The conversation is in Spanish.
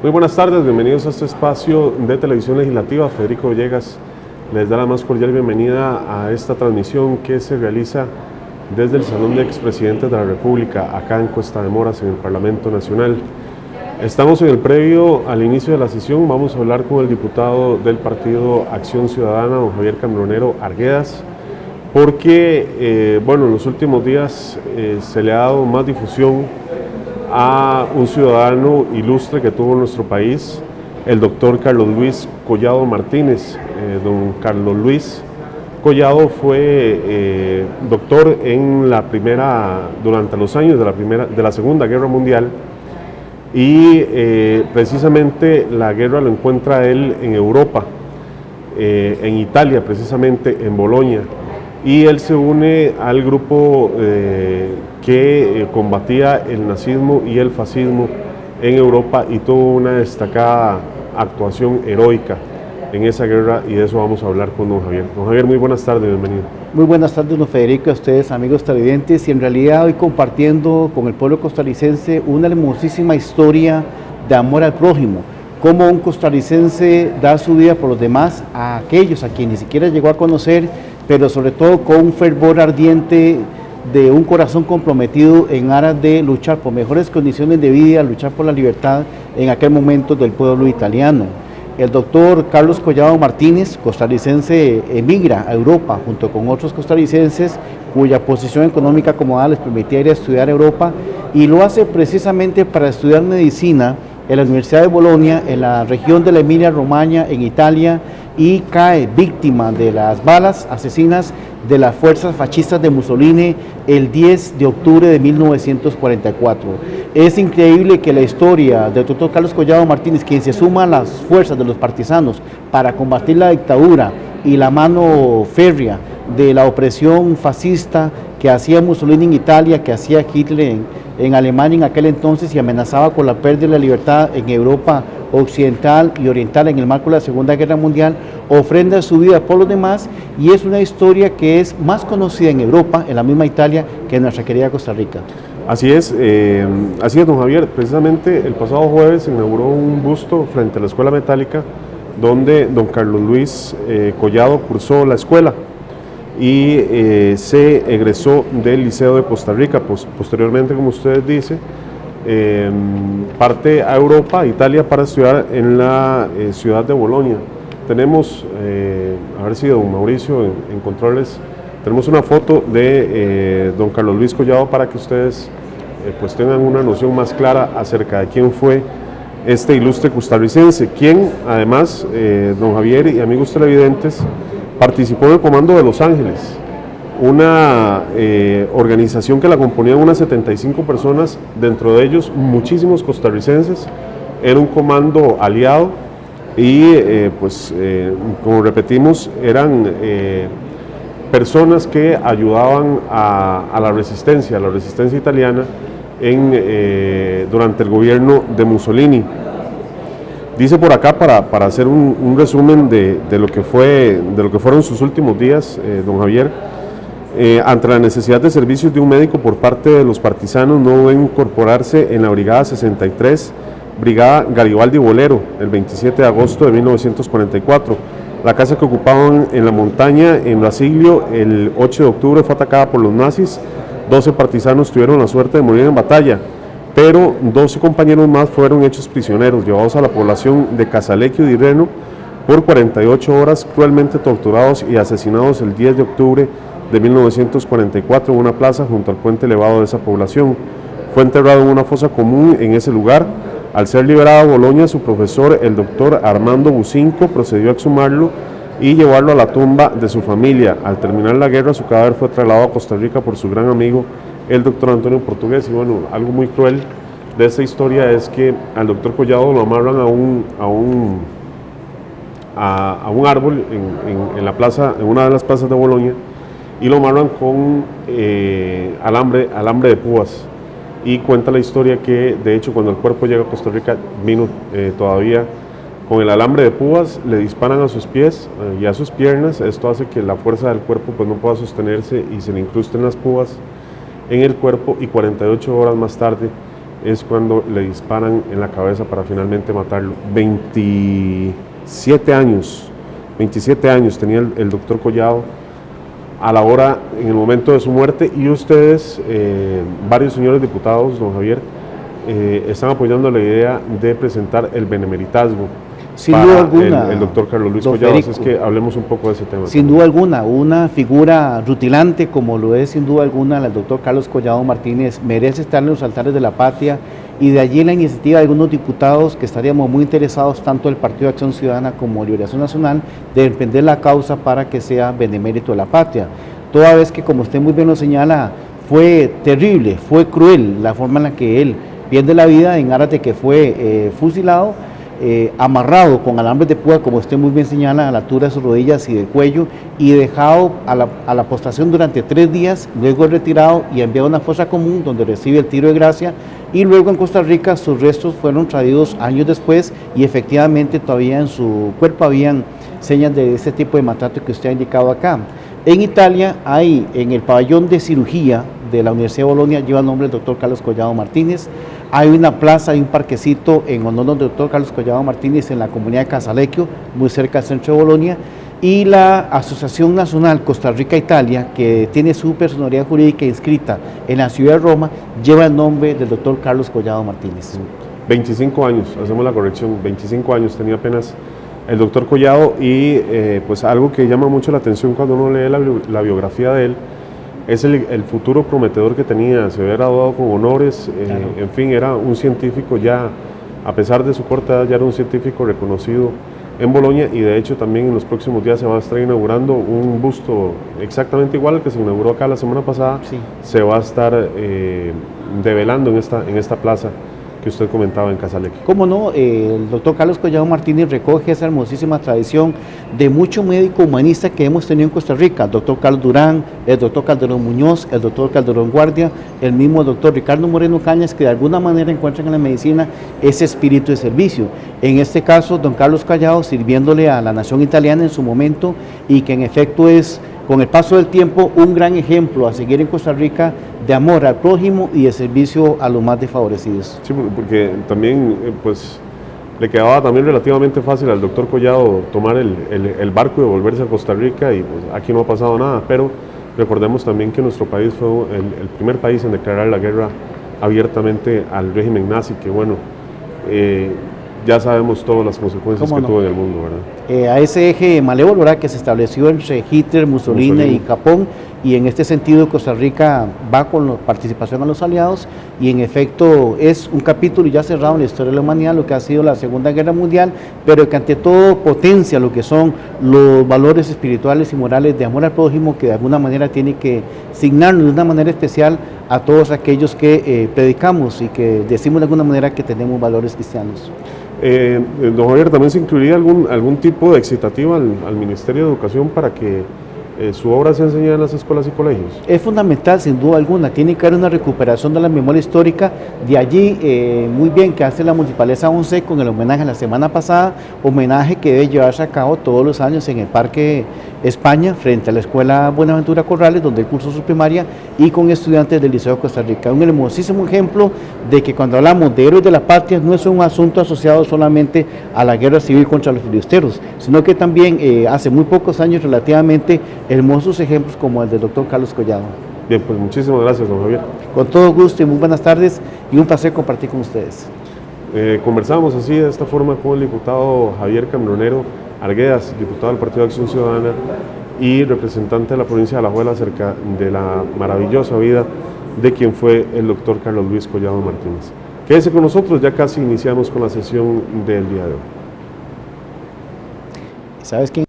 Muy buenas tardes, bienvenidos a este espacio de Televisión Legislativa. Federico Villegas les da la más cordial bienvenida a esta transmisión que se realiza desde el Salón de Expresidentes de la República, acá en Cuesta de Moras, en el Parlamento Nacional. Estamos en el previo al inicio de la sesión. Vamos a hablar con el diputado del Partido Acción Ciudadana, don Javier Cambronero Arguedas, porque en los últimos días se le ha dado más difusión a un ciudadano ilustre que tuvo nuestro país, el doctor Carlos Luis Collado Martínez. Don Carlos Luis Collado fue doctor durante los años de la Segunda Guerra Mundial, y precisamente la guerra lo encuentra él en Europa, en Italia, precisamente en Bolonia, y él se une al grupo que combatía el nazismo y el fascismo en Europa, y tuvo una destacada actuación heroica en esa guerra, y de eso vamos a hablar con don Javier. Don Javier, muy buenas tardes, bienvenido. Muy buenas tardes, don Federico, a ustedes, amigos televidentes, y en realidad hoy compartiendo con el pueblo costarricense una hermosísima historia de amor al prójimo, cómo un costarricense da su vida por los demás, a aquellos a quienes ni siquiera llegó a conocer, pero sobre todo con un fervor ardiente de un corazón comprometido en aras de luchar por mejores condiciones de vida, luchar por la libertad en aquel momento del pueblo italiano. El doctor Carlos Collado Martínez, costarricense, emigra a Europa junto con otros costarricenses cuya posición económica acomodada les permitía ir a estudiar a Europa, y lo hace precisamente para estudiar medicina en la Universidad de Bolonia, en la región de la Emilia-Romagna, en Italia, y cae víctima de las balas asesinas de las fuerzas fascistas de Mussolini el 10 de octubre de 1944. Es increíble que la historia del doctor Carlos Collado Martínez, quien se suma a las fuerzas de los partisanos para combatir la dictadura y la mano férrea de la opresión fascista que hacía Mussolini en Italia, que hacía Hitler en Alemania en aquel entonces, y amenazaba con la pérdida de la libertad en Europa occidental y oriental en el marco de la Segunda Guerra Mundial, ofrenda su vida por los demás, y es una historia que es más conocida en Europa, en la misma Italia, que en nuestra querida Costa Rica. Así es, don Javier. Precisamente el pasado jueves se inauguró un busto frente a la Escuela Metálica, donde don Carlos Luis Collado cursó la escuela y se egresó del Liceo de Costa Rica. Posteriormente, como usted dice, parte a Europa, a Italia, para estudiar en la ciudad de Bolonia. Tenemos, a ver si don Mauricio en controles, tenemos una foto de don Carlos Luis Collado para que ustedes tengan una noción más clara acerca de quién fue este ilustre costarricense, quien además, don Javier y amigos televidentes, participó en el Comando de Los Ángeles, una organización que la componían unas 75 personas, dentro de ellos muchísimos costarricenses. Era un comando aliado y como repetimos, eran personas que ayudaban a la resistencia italiana durante el gobierno de Mussolini. Dice por acá, para hacer un resumen de lo que fueron sus últimos días, don Javier, ante la necesidad de servicios de un médico por parte de los partisanos, no deben incorporarse en la Brigada 63, Brigada Garibaldi Bolero, el 27 de agosto de 1944. La casa que ocupaban en la montaña, en Brasiglio, el 8 de octubre fue atacada por los nazis. 12 partisanos tuvieron la suerte de morir en batalla, pero 12 compañeros más fueron hechos prisioneros, llevados a la población de Casalequio de Reno por 48 horas, cruelmente torturados y asesinados el 10 de octubre de 1944 en una plaza junto al puente elevado de esa población. Fue enterrado en una fosa común en ese lugar. Al ser liberado Bolonia, su profesor, el doctor Armando Bucinco, procedió a exhumarlo y llevarlo a la tumba de su familia. Al terminar la guerra, su cadáver fue trasladado a Costa Rica por su gran amigo, el doctor Antonio Portugués. Y bueno, algo muy cruel de esta historia es que al doctor Collado lo amarran a un árbol en la plaza, en una de las plazas de Bolonia, y lo amarran con alambre de púas. Y cuenta la historia que, de hecho, cuando el cuerpo llega a Costa Rica, vino todavía con el alambre de púas, le disparan a sus pies y a sus piernas. Esto hace que la fuerza del cuerpo no pueda sostenerse y se le incrusten las púas en el cuerpo, y 48 horas más tarde es cuando le disparan en la cabeza para finalmente matarlo. 27 años tenía el doctor Collado a la hora, en el momento de su muerte, y ustedes, varios señores diputados, don Javier, están apoyando la idea de presentar el benemeritazgo sin para duda alguna, el doctor Carlos Luis Collado. Así es que hablemos un poco de ese tema. Sin duda alguna, una figura rutilante como lo es sin duda alguna el doctor Carlos Collado Martínez merece estar en los altares de la patria, y de allí la iniciativa de algunos diputados que estaríamos muy interesados, tanto el Partido de Acción Ciudadana como Liberación Nacional, de emprender la causa para que sea benemérito de la patria. Toda vez que, como usted muy bien lo señala, fue terrible, fue cruel la forma en la que él pierde la vida en aras de que fue fusilado, amarrado con alambres de púa, como usted muy bien señala, a la altura de sus rodillas y del cuello, y dejado a la postración durante 3 días, luego retirado y enviado a una fosa común donde recibe el tiro de gracia, y luego en Costa Rica sus restos fueron traídos años después, y efectivamente todavía en su cuerpo habían señas de este tipo de maltrato que usted ha indicado acá. En Italia hay, en el pabellón de cirugía de la Universidad de Bolonia, lleva el nombre del doctor Carlos Collado Martínez. Hay una plaza, hay un parquecito en honor del doctor Carlos Collado Martínez en la comunidad de Casalequio, muy cerca del centro de Bolonia, y la Asociación Nacional Costa Rica-Italia, que tiene su personalidad jurídica inscrita en la ciudad de Roma, lleva el nombre del doctor Carlos Collado Martínez. 25 años, hacemos la corrección, 25 años tenía apenas el doctor Collado, y pues algo que llama mucho la atención cuando uno lee la biografía de él, es el futuro prometedor que tenía. Se había graduado con honores, claro. En fin, era un científico ya, a pesar de su corta edad, ya era un científico reconocido en Bolonia, y de hecho también en los próximos días se va a estar inaugurando un busto exactamente igual al que se inauguró acá la semana pasada. Sí. Se va a estar develando en esta plaza que usted comentaba en Casalequio. ¿Cómo no? El doctor Carlos Collado Martínez recoge esa hermosísima tradición de mucho médico humanista que hemos tenido en Costa Rica: el doctor Carlos Durán, el doctor Calderón Muñoz, el doctor Calderón Guardia, el mismo doctor Ricardo Moreno Cañas, que de alguna manera encuentran en la medicina ese espíritu de servicio. En este caso, don Carlos Collado sirviéndole a la nación italiana en su momento, y que en efecto es, con el paso del tiempo, un gran ejemplo a seguir en Costa Rica de amor al prójimo y de servicio a los más desfavorecidos. Sí, porque también pues le quedaba también relativamente fácil al doctor Collado tomar el barco y volverse a Costa Rica, y pues aquí no ha pasado nada, pero recordemos también que nuestro país fue el primer país en declarar la guerra abiertamente al régimen nazi, que bueno, ya sabemos todas las consecuencias que tuvo en el mundo, ¿verdad? A ese eje malévolo, ¿verdad?, que se estableció entre Hitler, Mussolini y Capón, y en este sentido Costa Rica va con la participación a los aliados, y en efecto es un capítulo ya cerrado en la historia de la humanidad, lo que ha sido la Segunda Guerra Mundial, pero que ante todo potencia lo que son los valores espirituales y morales de amor al prójimo, que de alguna manera tiene que signarnos de una manera especial a todos aquellos que predicamos y que decimos de alguna manera que tenemos valores cristianos. Don Javier, ¿también se incluiría algún tipo de excitativa al Ministerio de Educación para que su obra se enseñe en las escuelas y colegios? Es fundamental, sin duda alguna. Tiene que haber una recuperación de la memoria histórica. De allí, muy bien que hace la Municipalidad de San José con el homenaje la semana pasada, homenaje que debe llevarse a cabo todos los años en el Parque España, frente a la Escuela Buenaventura Corrales, donde él cursó su primaria, y con estudiantes del Liceo de Costa Rica. Un hermosísimo ejemplo de que cuando hablamos de héroes de la patria no es un asunto asociado solamente a la guerra civil contra los filibusteros, sino que también hace muy pocos años relativamente hermosos ejemplos como el del doctor Carlos Collado. Bien, pues muchísimas gracias, don Javier. Con todo gusto y muy buenas tardes, y un placer compartir con ustedes. Conversamos así, de esta forma, con el diputado Javier Cambronero Arguedas, diputado del Partido de Acción Ciudadana y representante de la provincia de Alajuela, acerca de la maravillosa vida de quien fue el doctor Carlos Luis Collado Martínez. Quédese con nosotros, ya casi iniciamos con la sesión del día de hoy. ¿Sabes quién?